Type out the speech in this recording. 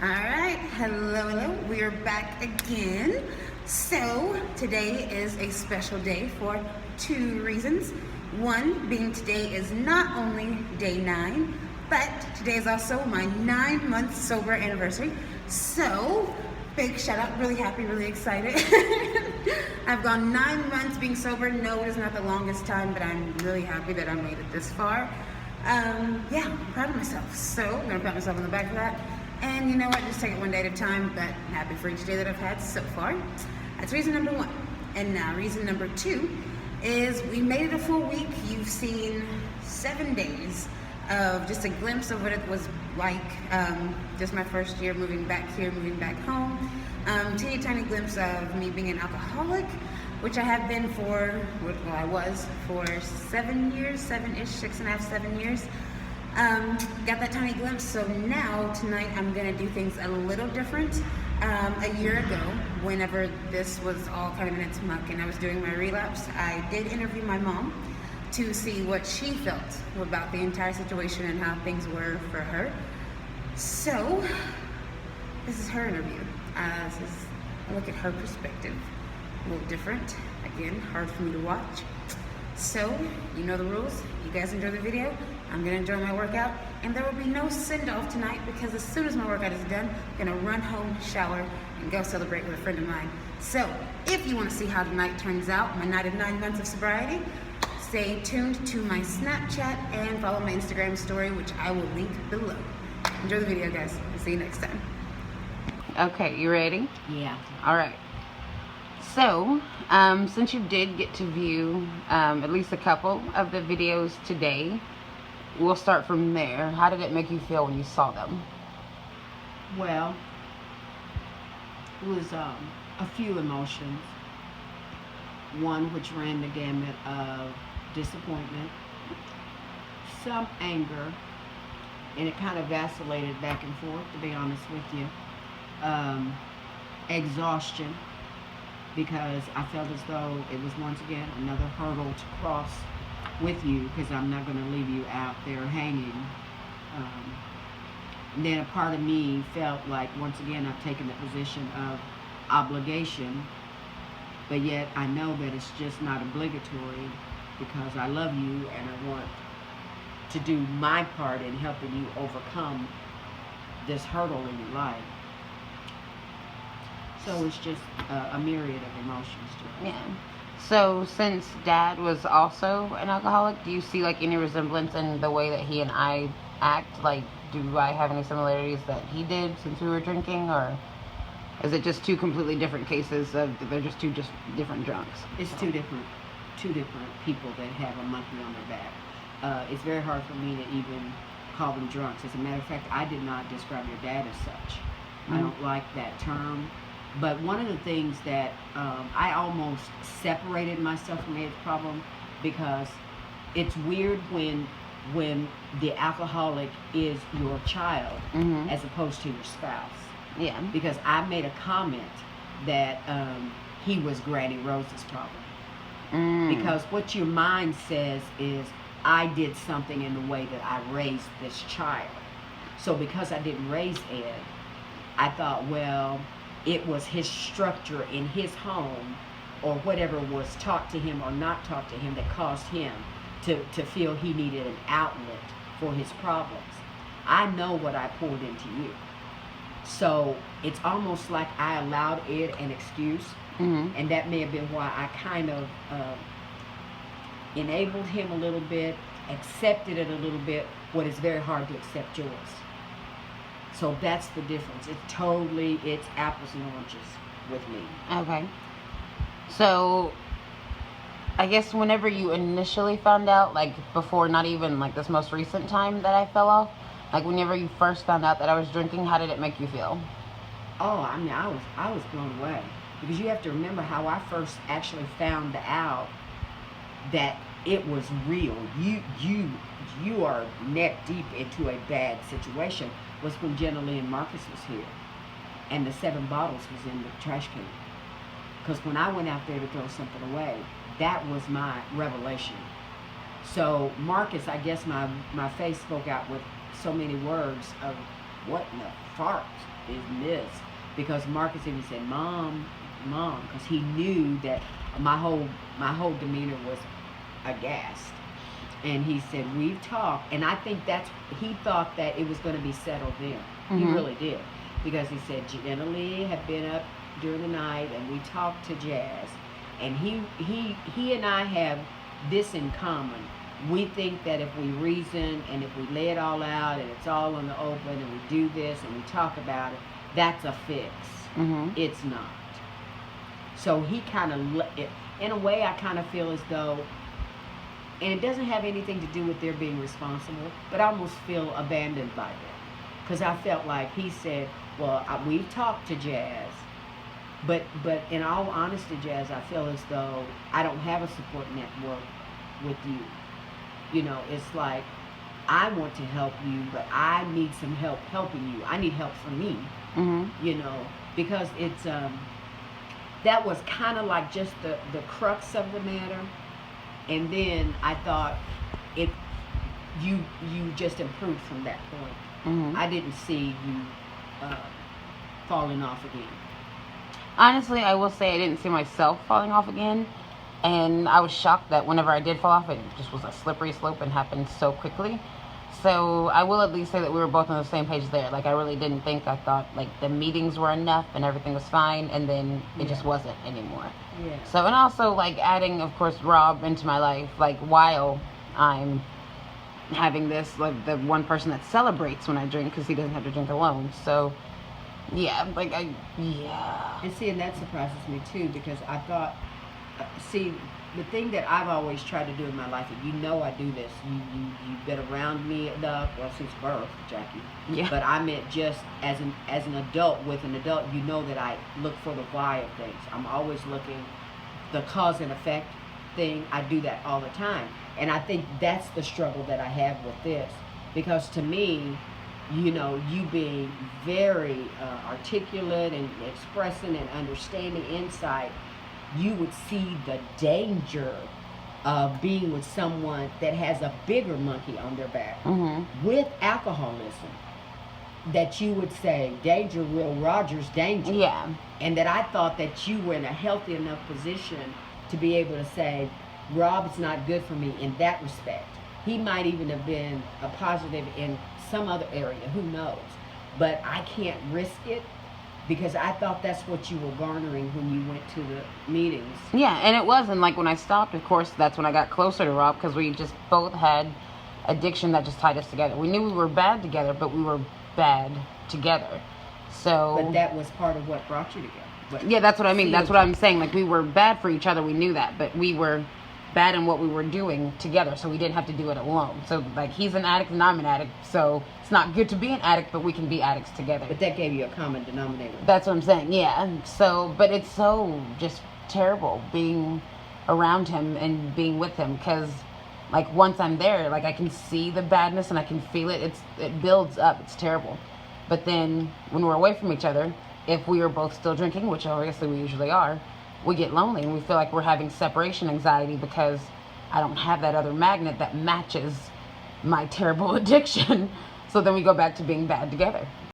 Alright, hello, we are back again. So, today is a special day for two reasons. One being today is not only day 9, but today is also my 9-month sober anniversary. So, big shout out, really happy, really excited. I've gone 9 months being sober. No, it is not the longest time, but I'm really happy that I made it this far. Yeah, I'm proud of myself. So, I'm gonna pat myself on the back for that. And you know what, just take it one day at a time, but happy for each day that I've had so far. That's reason number 1. And now reason number 2 is we made it a full week. You've seen 7 days of just a glimpse of what it was like, just my first year moving back here, moving back home. Teeny tiny glimpse of me being an alcoholic, which I have been for, well, I was for 7 years, 7-ish, 6.5, 7 years. Got that tiny glimpse, so now tonight I'm gonna do things a little different. A year ago, whenever this was all kind of in its muck and I was doing my relapse, I did interview my mom to see what she felt about the entire situation and how things were for her. So, this is her interview. This is a look at her perspective. A little different. Again, hard for me to watch. So, you know the rules. You guys enjoy the video. I'm gonna enjoy my workout, and there will be no send-off tonight because as soon as my workout is done, I'm gonna run home, shower, and go celebrate with a friend of mine. So, if you wanna see how tonight turns out, my night of 9 months of sobriety, stay tuned to my Snapchat and follow my Instagram story, which I will link below. Enjoy the video, guys. See you next time. Okay, you ready? Yeah. All right. So, since you did get to view at least a couple of the videos today, we'll start from there. How did it make you feel when you saw them? Well, it was a few emotions. One which ran the gamut of disappointment, some anger, and it kind of vacillated back and forth, to be honest with you. Exhaustion, because I felt as though it was once again another hurdle to cross with you, because I'm not going to leave you out there hanging. And then a part of me felt like once again I've taken the position of obligation, but yet I know that it's just not obligatory because I love you and I want to do my part in helping you overcome this hurdle in your life. So it's just a myriad of emotions to it. Yeah. So, since Dad was also an alcoholic, do you see like any resemblance in the way that he and I act? Like, do I have any similarities that he did since we were drinking, or is it just two completely different cases of they're just two different drunks? It's two different people that have a monkey on their back. It's very hard for me to even call them drunks. As a matter of fact, I did not describe your dad as such. I don't like that term. But one of the things that I almost separated myself from his problem, because it's weird when the alcoholic is your child as opposed to your spouse. Yeah. Because I made a comment that he was Granny Rose's problem. Because what your mind says is, I did something in the way that I raised this child. So because I didn't raise Ed, I thought, well, it was his structure in his home or whatever was taught to him or not taught to him that caused him to feel he needed an outlet for his problems. I know what I poured into you. So it's almost like I allowed Ed an excuse, and that may have been why I kind of enabled him a little bit, accepted it a little bit, what is very hard to accept yours. So that's the difference. It's apples and oranges with me. Okay. So, I guess whenever you initially found out, like before, not even like this most recent time that I fell off, like whenever you first found out that I was drinking, how did it make you feel? Oh, I mean, I was blown away, because you have to remember how I first actually found out that it was real. You are neck deep into a bad situation. Was when Jenna Lee and Marcus was here, and the 7 bottles was in the trash can. Because when I went out there to throw something away, that was my revelation. So Marcus, I guess my face spoke out with so many words of what in the fart is this? Because Marcus even said, Mom, because he knew that my whole demeanor was aghast. And he said, we've talked, and I think he thought that it was going to be settled then. He really did. Because he said, Jenna-Lee had been up during the night, and we talked to Jazz. And he and I have this in common. We think that if we reason, and if we lay it all out, and it's all in the open, and we do this, and we talk about it, that's a fix. It's not. So he kind of, in a way, I kind of feel as though, and it doesn't have anything to do with their being responsible, but I almost feel abandoned by them. Because I felt like he said, well, we've talked to Jazz, but in all honesty, Jazz, I feel as though I don't have a support network with you. You know, it's like, I want to help you, but I need some help helping you. I need help from me, you know, because it's, that was kind of like just the crux of the matter. And then I thought you just improved from that point. I didn't see you falling off again. Honestly, I will say I didn't see myself falling off again. And I was shocked that whenever I did fall off, it just was a slippery slope and happened so quickly. So I will at least say that we were both on the same page there. Like, I really didn't think, I thought, like, the meetings were enough and everything was fine, and then it just wasn't anymore. Yeah. So, and also, like, adding, of course, Rob into my life, like, while I'm having this, like, the one person that celebrates when I drink, because he doesn't have to drink alone. So, yeah, like, And see, and that surprises me, too, because I thought, see, the thing that I've always tried to do in my life, and you know I do this, you've been around me enough, well, since birth, Jackie. Yeah. But I meant just as an adult, with an adult, you know that I look for the why of things. I'm always looking, the cause and effect thing, I do that all the time. And I think that's the struggle that I have with this. Because to me, you know, you being very articulate and expressing and understanding insight, you would see the danger of being with someone that has a bigger monkey on their back with alcoholism. That you would say, danger, Will Rogers, danger. yeah. And that I thought that you were in a healthy enough position to be able to say, Rob's not good for me in that respect. He might even have been a positive in some other area, who knows. But I can't risk it, because I thought that's what you were garnering when you went to the meetings. Yeah, and it was. And, like, when I stopped, of course, that's when I got closer to Rob, because we just both had addiction that just tied us together. We knew we were bad together, but we were bad together. So... But that was part of what brought you together. Yeah, that's what I mean. That's what I'm saying. Like, we were bad for each other. We knew that. But we were bad in what we were doing together, so we didn't have to do it alone. So, like, he's an addict and I'm an addict, so it's not good to be an addict, but we can be addicts together. But that gave you a common denominator. That's what I'm saying, yeah. So, but it's so just terrible being around him and being with him, because, like, once I'm there, like, I can see the badness and I can feel it. It builds up. It's terrible. But then when we're away from each other, if we are both still drinking, which obviously we usually are, we get lonely and we feel like we're having separation anxiety, because I don't have that other magnet that matches my terrible addiction. So then we go back to being bad together.